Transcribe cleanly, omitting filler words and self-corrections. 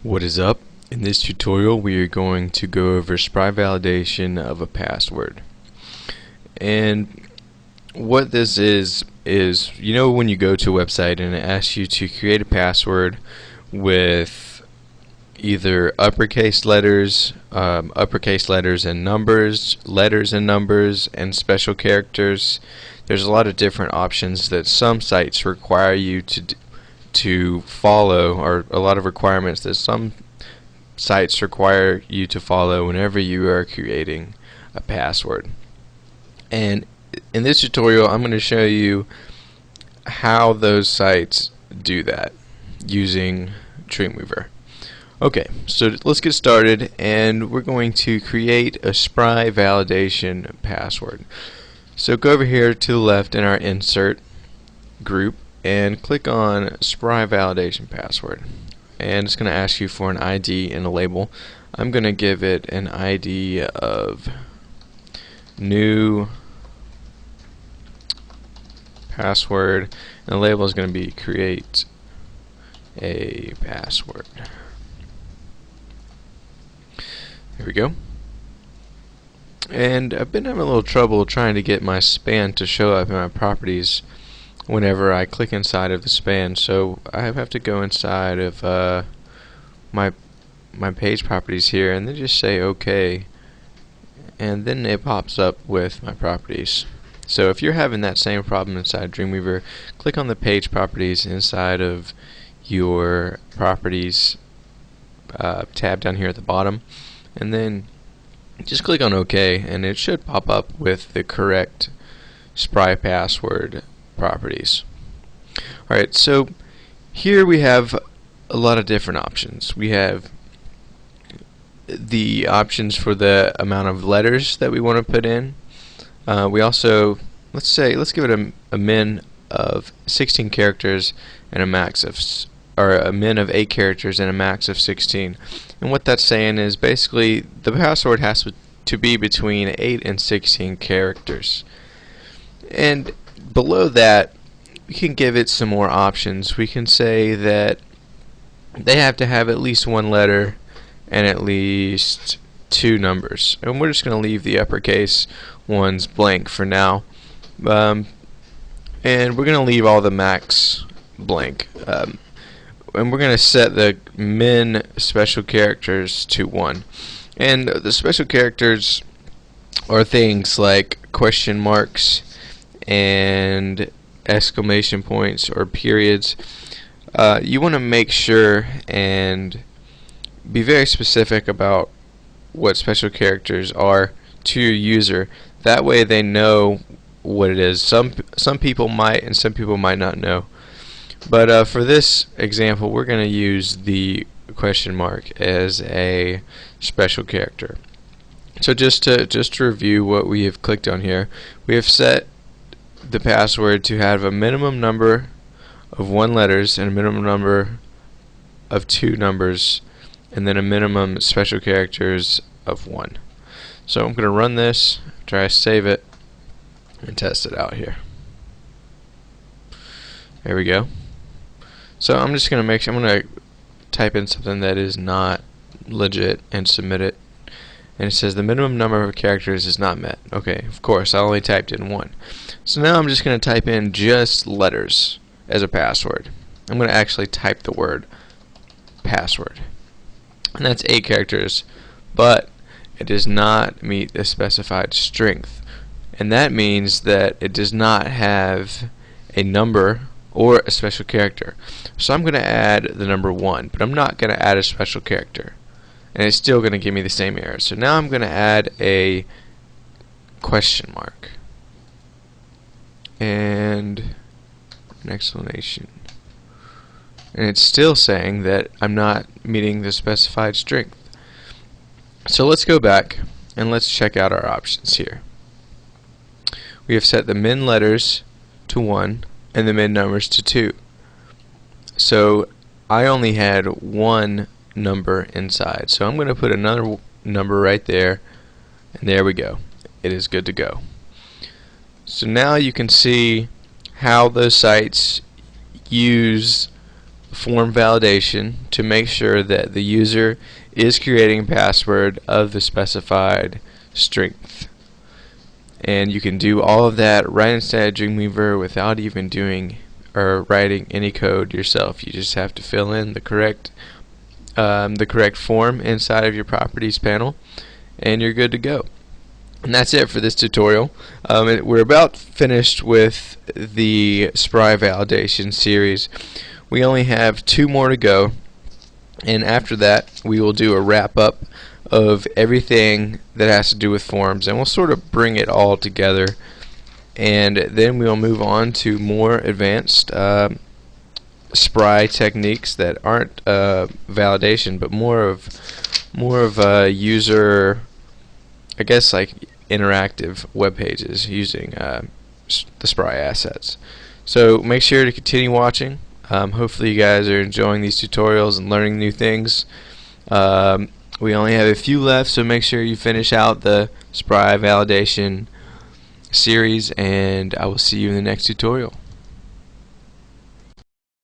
What is up? In this tutorial we are going to go over spry validation of a password. And what this is you know when you go to a website and it asks you to create a password with either uppercase letters and numbers, letters and numbers, and special characters. There's a lot of different options that some sites require you to follow, or a lot of requirements that some sites require you to follow whenever you are creating a password. And in this tutorial I'm going to show you how those sites do that using Dreamweaver. Okay, so let's get started, and we're going to create a spry validation password. So go over here to the left in our insert group and click on spry validation password, and it's going to ask you for an ID and a label. I'm going to give it an ID of new password, and the label is going to be create a password. Here we go. And I've been having a little trouble trying to get my span to show up in my properties whenever I click inside of the span, so I have to go inside of my page properties here and then just say OK, and then it pops up with my properties. So if you're having that same problem inside Dreamweaver, click on the page properties inside of your properties tab down here at the bottom, and then just click on OK, and it should pop up with the correct spry password properties. Alright, so here we have a lot of different options. We have the options for the amount of letters that we want to put in. We also, let's give it a min of 16 characters and a max of a min of 8 characters and a max of 16. And what that's saying is basically the password has to be between 8 and 16 characters. And below that, we can give it some more options. We can say that they have to have at least one letter and at least 2 numbers. And we're just going to leave the uppercase ones blank for now. And we're going to leave all the max blank. And we're going to set the min special characters to 1. And the special characters are things like question marks and exclamation points or periods. You want to make sure and be very specific about what special characters are to your user. That way they know what it is. Some people might and some people might not know. But for this example, we're going to use the question mark as a special character. So just to review what we have clicked on here, we have set the password to have a minimum number of 1 letters and a minimum number of 2 numbers, and then a minimum special characters of 1. So I'm going to run this, try to save it, and test it out here. There we go. So I'm just going to type in something that is not legit and submit it. And it says the minimum number of characters is not met. Okay, of course, I only typed in 1. So now I'm just going to type in just letters as a password. I'm going to actually type the word password. And that's 8 characters, but it does not meet the specified strength. And that means that it does not have a number or a special character. So I'm going to add the number 1, but I'm not going to add a special character. And it's still going to give me the same error. So now I'm going to add a question mark and an exclamation. And it's still saying that I'm not meeting the specified strength. So let's go back and let's check out our options here. We have set the min letters to 1 and the min numbers to 2. So I only had 1 number inside, so I'm going to put another number right there, and there we go. It is good to go. So now you can see how those sites use form validation to make sure that the user is creating a password of the specified strength. And you can do all of that right inside Dreamweaver without even doing or writing any code yourself. You just have to fill in the correct form inside of your properties panel, and you're good to go. And that's it for this tutorial. We're about finished with the Spry validation series. We only have 2 more to go, and after that we will do a wrap up of everything that has to do with forms, and we'll sort of bring it all together, and then we'll move on to more advanced Spry techniques that aren't validation, but more of user, I guess, like interactive web pages using the Spry assets. So make sure to continue watching. Hopefully you guys are enjoying these tutorials and learning new things. We only have a few left, so make sure you finish out the Spry validation series, and I will see you in the next tutorial.